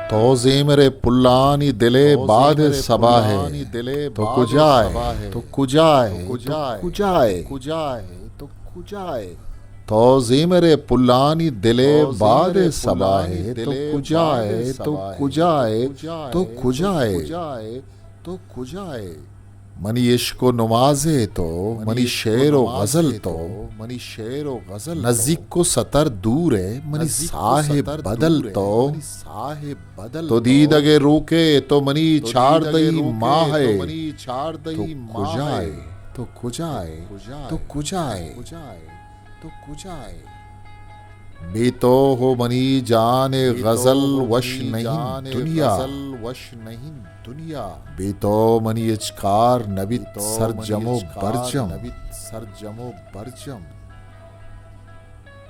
तो ज़ेमरे पुल्लानी दिले बाद सबाहे तो कुजाए तो कुजाए कुजाए तो कुजाए तो ज़ेमरे पुल्लानी दिले बाद सबाहे तो कुजाए तो कुजाए तो कुजाए तो कुजाए मनी इश्को नवाजे तो मनी शेर व गजल तो मनी शेर व गजल नज़दीक को सतर दूर है मनी साहिब बदल तो दीद अगे रोके तो मनी चार दई माँ है तो कुजाए तो कुजाए तो कुजाए तो कुजाए बेतो हो मनी जाने गजल वश नहीं दुनिया दुनिया बेतो मनी इचकार नबित सरजमो बरजम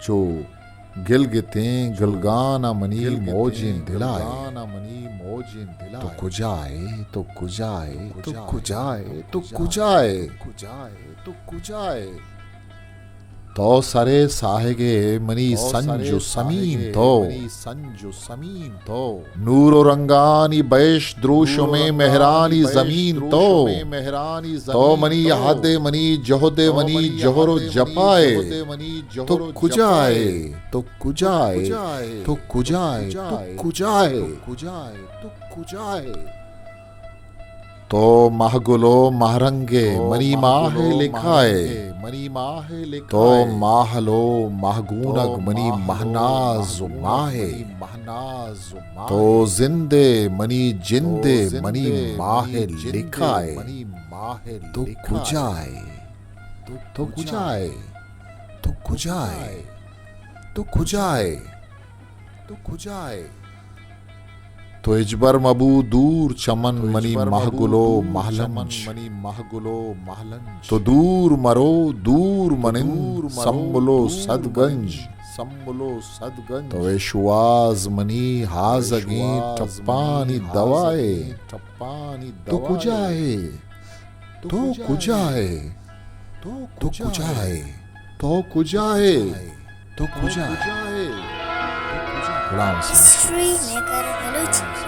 जो गिलगितें गलगाना मनी मोजिन दिलाए तो कुजाए तो कुजाए तो कुजाए तो कुजाए तो कुजाए तो सरे साहेगे मनी संजु समीन तो नूर रंगानी बैश द्रोशो में मेहरानी जमीन तो मनी हादे मनी जहोदे मनी जहरो जपाए तो कुजाए तो कुजाए तो कुजाए तो कुजाए तो कुजाए तो महगुलो महरंगे मनी माहे लिखाए तो माहलो महगूनग मनी महनाज माहे तो जिंदे मनी जिंदे मनी माहे लिखाए तो कुजाए तो कुजाए तो कुजाए तो कुजाए तो कुजाए तो इजबर मबू दूर चमन मनी महगुलो महलन तो दूर मरो दूर मनिंद सम्बुलो सदगंज तो विश्वास मनी हाजगी टप्पानी दवाए तो कुजाए तो कुजाए तो कुजाए तो कुजाए तो कुजाए Sri Nagar Balochi.